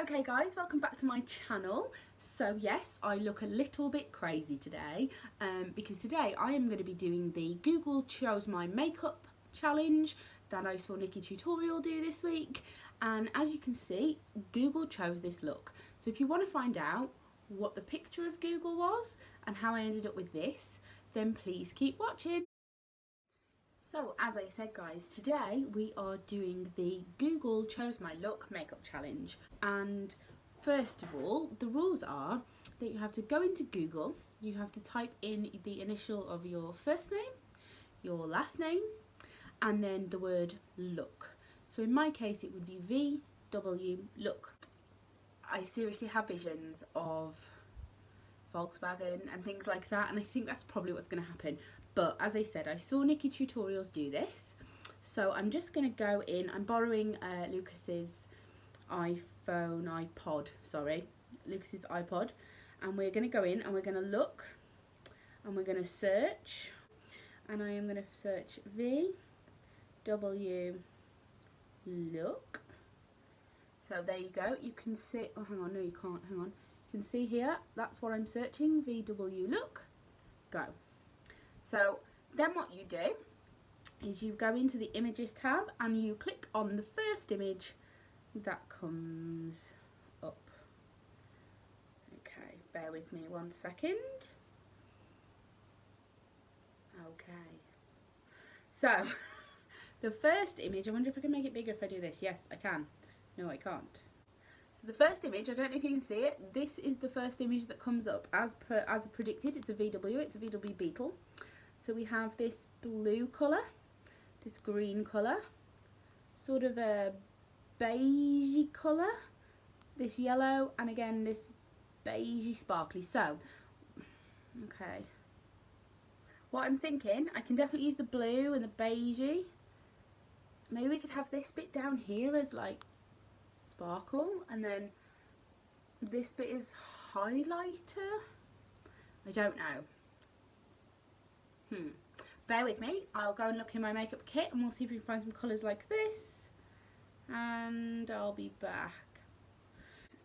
Okay guys, welcome back to my channel. So yes, I look a little bit crazy today because today I am going to be doing the Google Chose My Makeup challenge that I saw Nikki Tutorial do this week, and as you can see, Google chose this look. So if you want to find out what the picture of Google was and how I ended up with this, then please keep watching. So as I said guys, today we are doing the Google Chose My Look makeup challenge, and first of all the rules are that you have to go into Google, you have to type in the initial of your first name, your last name, and then the word look. So in my case it would be VW look. I seriously have visions of Volkswagen and things like that, and I think that's probably what's going to happen. But as I said, I saw Nikki Tutorials do this, so I'm just going to go in. I'm borrowing Lucas's iPod, and we're going to go in and we're going to look and we're going to search, and I am going to search VW look. So there you go, you can see, oh hang on, no you can't, hang on. You can see here, that's what I'm searching, VW look, go. So then what you do is you go into the images tab and you click on the first image that comes up. Okay, bear with me 1 second. Okay, so the first image, I wonder if I can make it bigger if I do this. Yes, I can. No, I can't. So the first image, I don't know if you can see it, this is the first image that comes up as predicted. It's a VW, it's a VW Beetle. So we have this blue colour, this green colour, sort of a beigey colour, this yellow, and again this beigey sparkly. So, okay, what I'm thinking, I can definitely use the blue and the beigey. Maybe we could have this bit down here as like sparkle, and then this bit is highlighter. I don't know. Bear with me, I'll go and look in my makeup kit and we'll see if we can find some colours like this, and I'll be back.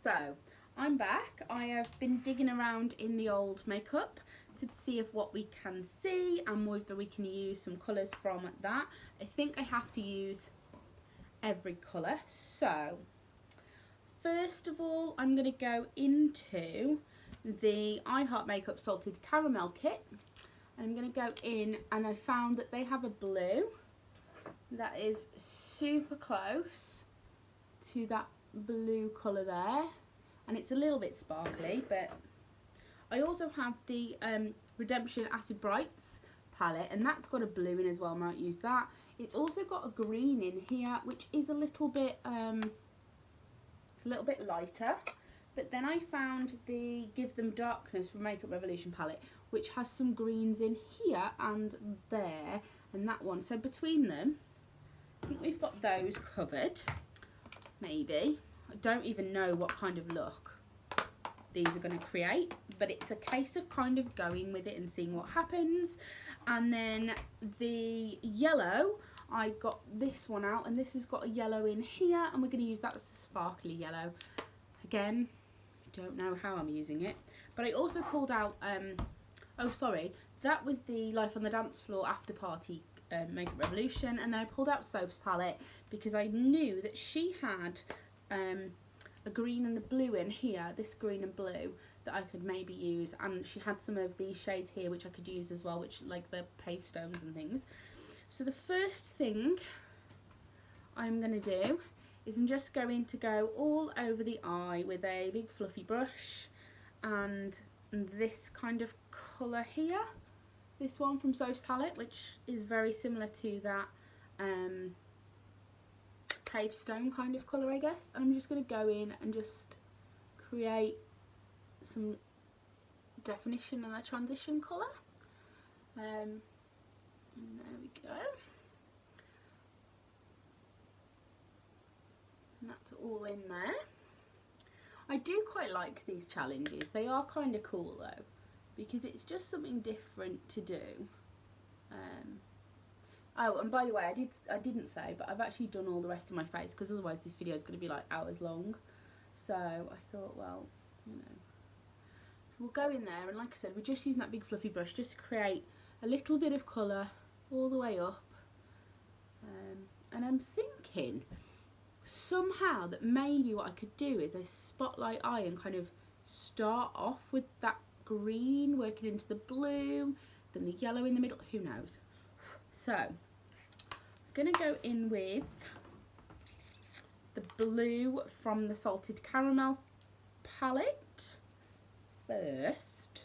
So I'm back. I have been digging around in the old makeup to see if what we can see and whether we can use some colours from that. I think I have to use every colour. So first of all, I'm going to go into the I Heart Makeup Salted Caramel kit. I'm going to go in, and I found that they have a blue that is super close to that blue colour there, and it's a little bit sparkly. But I also have the Redemption Acid Brights palette, and that's got a blue in as well. I might use that. It's also got a green in here, which is a little bit it's a little bit lighter. But then I found the Give Them Darkness from Makeup Revolution palette, which has some greens in here and there, and that one. So between them, I think we've got those covered, maybe. I don't even know what kind of look these are going to create, but it's a case of kind of going with it and seeing what happens. And then the yellow, I got this one out, and this has got a yellow in here, and we're going to use that as a sparkly yellow. Again, don't know how I'm using it, but I also pulled out oh sorry, that was the Life on the Dance Floor After Party Makeup Revolution, and then I pulled out Soph's palette because I knew that she had a green and a blue in here, this green and blue, that I could maybe use, and she had some of these shades here which I could use as well, which like the pave stones and things. So the first thing I'm going to do is I'm just going to go all over the eye with a big fluffy brush, and this kind of colour here, this one from Soph's palette, which is very similar to that pave stone kind of colour, I guess. And I'm just going to go in and just create some definition and a transition colour. And there we go. And that's all in there. I do quite like these challenges. They are kind of cool though, because it's just something different to do. Oh, and by the way, I didn't say, but I've actually done all the rest of my face, because otherwise this video is going to be like hours long. So I thought, well, you know. So we'll go in there, and like I said, we're just using that big fluffy brush just to create a little bit of colour all the way up. And I'm thinking somehow that maybe what I could do is a spotlight eye and kind of start off with that green, working into the blue, then the yellow in the middle, who knows. So I'm going to go in with the blue from the Salted Caramel palette first,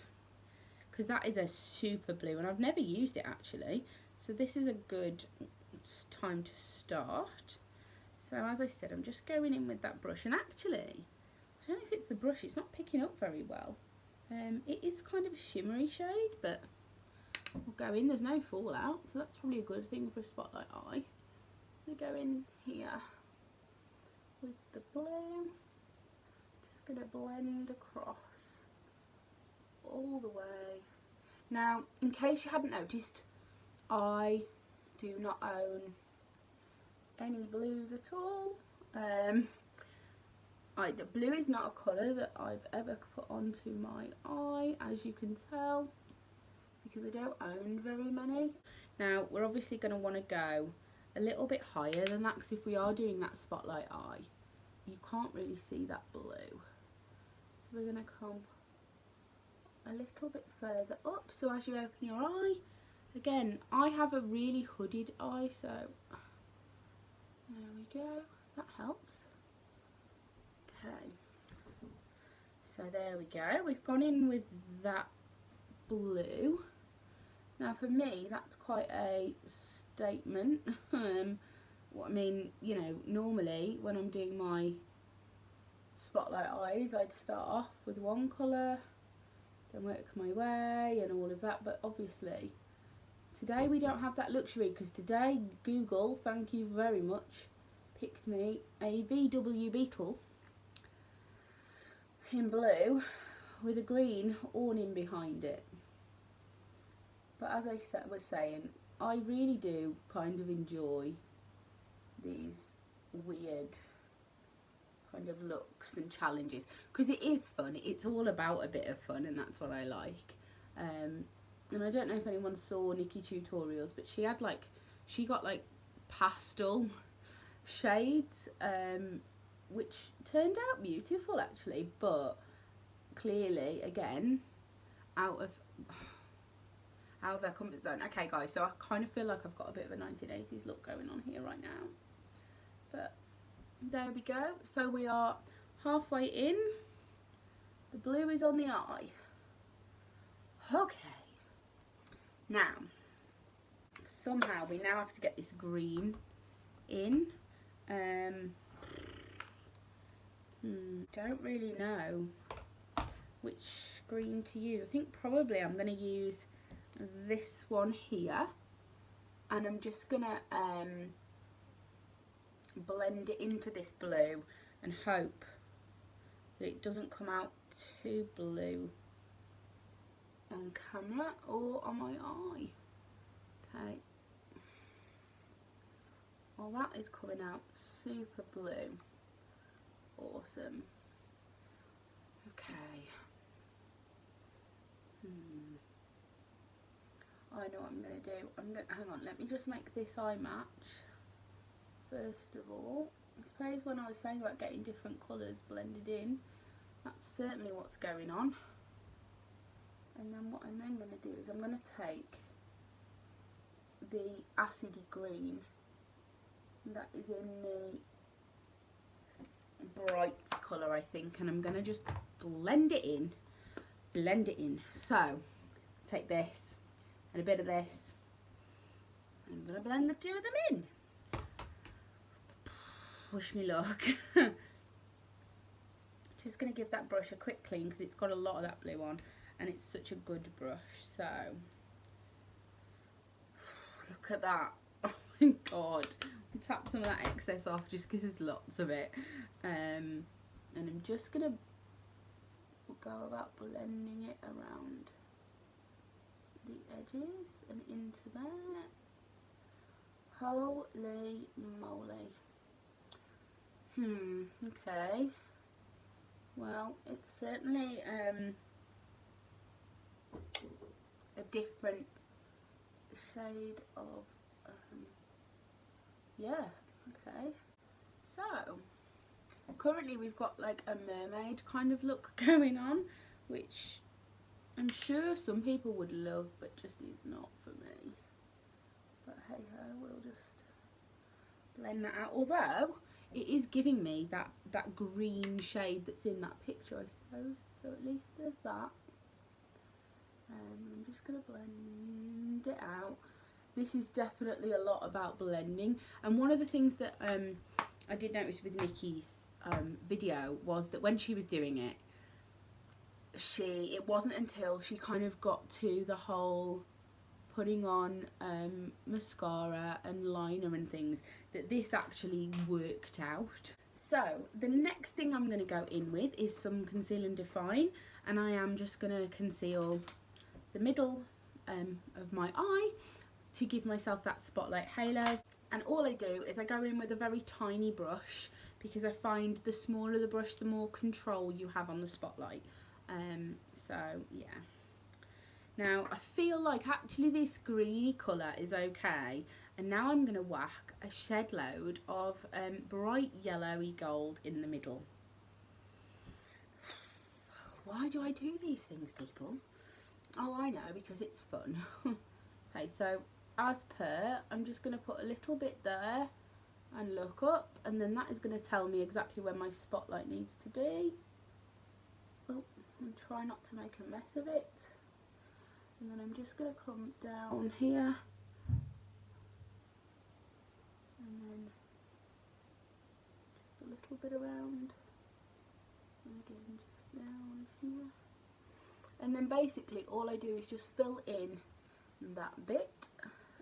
because that is a super blue and I've never used it actually, so this is a good time to start. So as I said, I'm just going in with that brush, and actually I don't know if it's the brush, it's not picking up very well. It is kind of a shimmery shade, but we'll go in, there's no fallout, so that's probably a good thing for a spotlight eye. I'm going to go in here with the blue, just going to blend across all the way. Now, in case you hadn't noticed, I do not own any blues at all. The blue is not a colour that I've ever put onto my eye, as you can tell, because I don't own very many. Now, we're obviously going to want to go a little bit higher than that, because if we are doing that spotlight eye, you can't really see that blue. So we're going to come a little bit further up, so as you open your eye, again, I have a really hooded eye, so there we go, that helps. Okay, so there we go, we've gone in with that blue. Now for me, that's quite a statement. What I mean, you know, normally when I'm doing my spotlight eyes, I'd start off with one colour, then work my way and all of that, but obviously today we don't have that luxury, because today Google, thank you very much, picked me a VW Beetle in blue with a green awning behind it. But as I was saying, I really do kind of enjoy these weird kind of looks and challenges, because it is fun. It's all about a bit of fun, and that's what I like. And I don't know if anyone saw Nikki Tutorials, but she got like pastel shades, which turned out beautiful actually, but clearly again out of their comfort zone. Okay guys, so I kind of feel like I've got a bit of a 1980s look going on here right now, but there we go. So we are halfway in, the blue is on the eye. Okay, now somehow we now have to get this green in. Don't really know which green to use. I think probably I'm going to use this one here, and I'm just going to blend it into this blue and hope that it doesn't come out too blue on camera or on my eye. Okay, well that is coming out super blue. Awesome. Okay. I know what I'm going to do. Hang on, let me just make this eye match first of all. I suppose when I was saying about getting different colours blended in, that's certainly what's going on. And then what I'm then going to do is I'm going to take the acidy green that is in the brights colour, I think, and I'm going to just blend it in. So take this and a bit of this, I'm going to blend the two of them in. Wish me luck. Just going to give that brush a quick clean, because it's got a lot of that blue on and it's such a good brush. So look at that. Oh my god, tap some of that excess off just because there's lots of it. And I'm just going to go about blending it around the edges and into there. Holy moly. Okay. Well, it's certainly a different shade of, yeah, okay. So, currently we've got like a mermaid kind of look going on, which I'm sure some people would love, but just is not for me. But hey ho, we'll just blend that out. Although, it is giving me that green shade that's in that picture, I suppose. So at least there's that. I'm just going to blend it out. This is definitely a lot about blending. And one of the things that I did notice with Nikki's video was that when she was doing it, it wasn't until she kind of got to the whole putting on mascara and liner and things that this actually worked out. So the next thing I'm going to go in with is some Conceal and Define, and I am just going to conceal the middle of my eye to give myself that spotlight halo. And all I do is I go in with a very tiny brush, because I find the smaller the brush, the more control you have on the spotlight. So yeah. Now I feel like actually this greeny colour is okay, and now I'm going to whack a shed load of bright yellowy gold in the middle. Why do I do these things, people? Oh, I know, because it's fun. Okay, so as per, I'm just going to put a little bit there and look up, and then that is going to tell me exactly where my spotlight needs to be. Oh, and try not to make a mess of it. And then I'm just going to come down here, and then just a little bit around, and again just down here. And then basically all I do is just fill in that bit,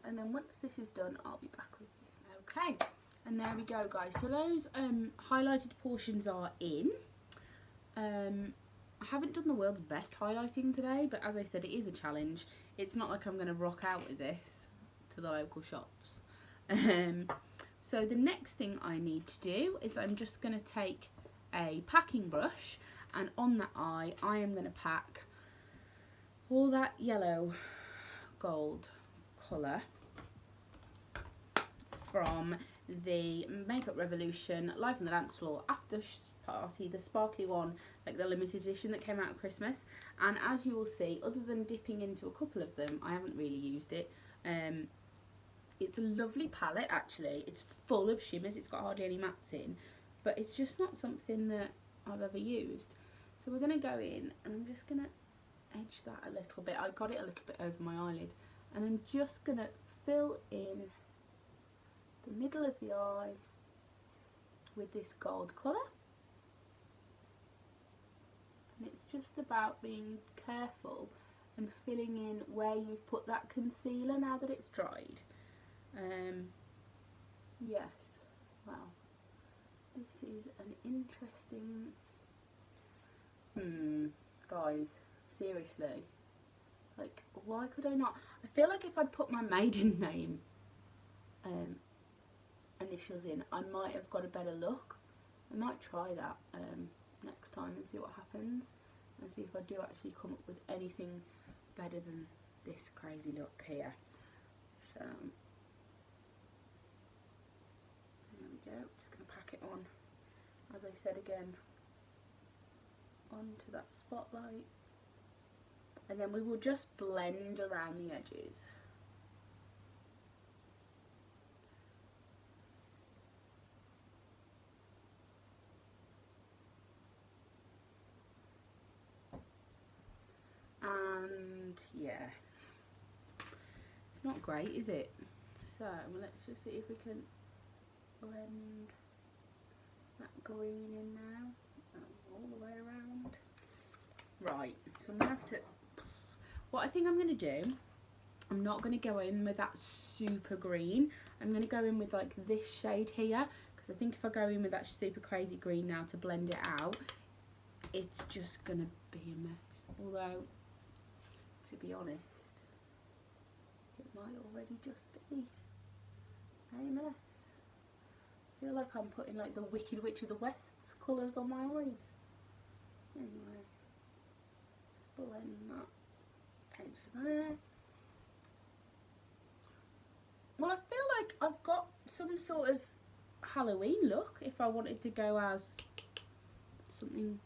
and then once this is done I'll be back with you. Okay, and there we go, guys. So those highlighted portions are in. I haven't done the world's best highlighting today, but as I said, it is a challenge. It's not like I'm going to rock out with this to the local shops. So the next thing I need to do is I'm just going to take a packing brush, and on that eye I am going to pack all that yellow gold colour from the Makeup Revolution Live on the Dance Floor After Party, the sparkly one, like the limited edition that came out at Christmas. And as you will see, other than dipping into a couple of them, I haven't really used it. It's a lovely palette actually. It's full of shimmers, it's got hardly any mattes in, but it's just not something that I've ever used. So we're going to go in, and I'm just going to edge that a little bit. I got it a little bit over my eyelid, and I'm just going to fill in the middle of the eye with this gold colour. And it's just about being careful and filling in where you've put that concealer now that it's dried. Yes, well, this is an interesting, guys, seriously, like, why could I not? I feel like if I'd put my maiden name initials in, I might have got a better look. I might try that next time and see what happens, and see if I do actually come up with anything better than this crazy look here. So there we go, just going to pack it on, as I said again, onto that spotlight, and then we will just blend around the edges. And yeah, it's not great, is it? So let's just see if we can blend that green in now, all the way around. Right, so I'm going to have to, what I think I'm going to do, I'm not going to go in with that super green. I'm going to go in with like this shade here, because I think if I go in with that super crazy green now to blend it out, it's just going to be a mess. Although, to be honest, it might already just be a mess. I feel like I'm putting like the Wicked Witch of the West's colours on my eyes. Anyway, blend that edge there. Well, I feel like I've got some sort of Halloween look if I wanted to go as something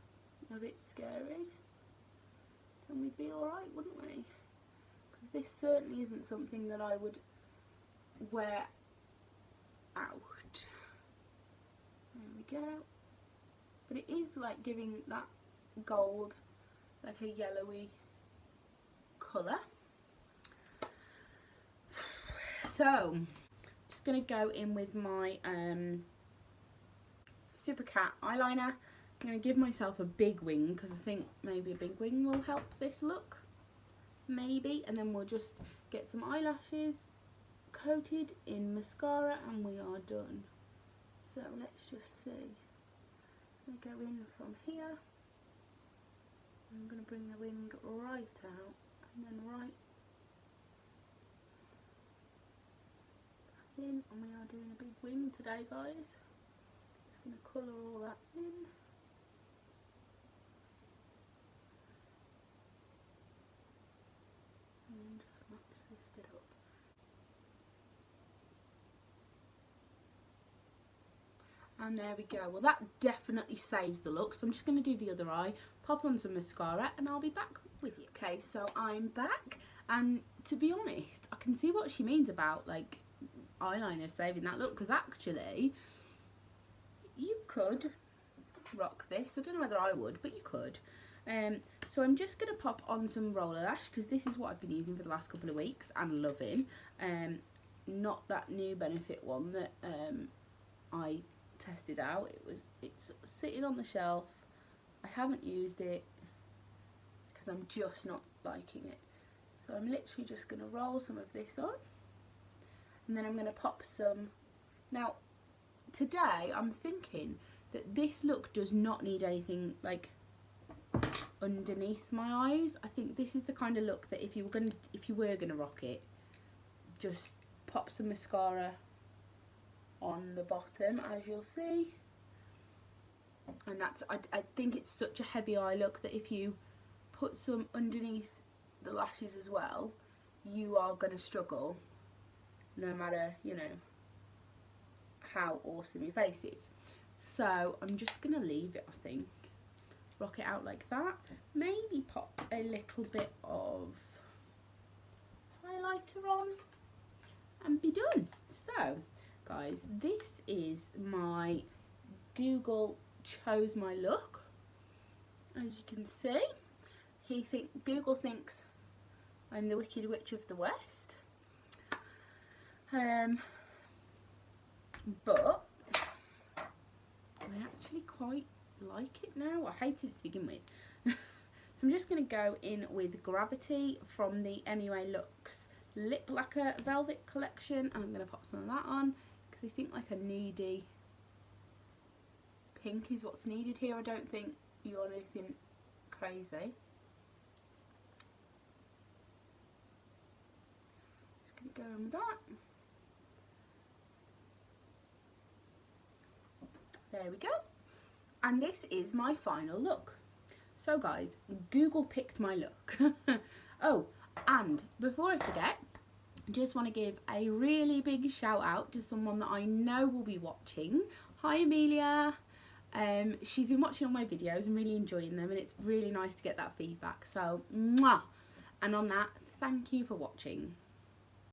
a bit scary. Then we'd be alright, wouldn't we? Because this certainly isn't something that I would wear out. There we go. But it is like giving that gold like a yellowy colour. So, just going to go in with my Super Cat eyeliner. I'm going to give myself a big wing because I think maybe a big wing will help this look. Maybe. And then we'll just get some eyelashes coated in mascara and we are done. So let's just see. I'm going to go in from here. I'm going to bring the wing right out and then right in, and we are doing a big wing today, guys. Just going to colour all that in. And just match this bit up. And there we go. Well, that definitely saves the look. So I'm just going to do the other eye, pop on some mascara, and I'll be back with you. Okay, so I'm back, and to be honest, I can see what she means about like eyeliner saving that look, because actually you could rock this. I don't know whether I would, but you could. So I'm just going to pop on some roller lash because this is what I've been using for the last couple of weeks and loving. Not that new Benefit one that I tested out. It's sitting on the shelf. I haven't used it because I'm just not liking it. So I'm literally just going to roll some of this on. And then I'm going to pop some. Now, today I'm thinking that this look does not need anything like underneath my eyes. I think this is the kind of look that if you were gonna rock it, just pop some mascara on the bottom, as you'll see. And that's I think it's such a heavy eye look that if you put some underneath the lashes as well, you are gonna struggle, no matter, you know, how awesome your face is. So I'm just gonna leave it, I think. Rock it out like that. Maybe pop a little bit of highlighter on and be done. So guys, this is my Google chose my look. As you can see, Google thinks I'm the Wicked Witch of the West. But I actually quite like it now. I hated it to begin with. So I'm just going to go in with Gravity from the MUA Lux Lip Lacquer Velvet Collection, and I'm going to pop some of that on because I think like a nudie pink is what's needed here. I don't think you want anything crazy. Just going to go in with that. There we go. And this is my final look. So guys, Google picked my look. Oh, and before I forget, I just want to give a really big shout out to someone that I know will be watching. Hi Amelia. She's been watching all my videos and really enjoying them, and it's really nice to get that feedback. So, mwah! And on that, thank you for watching.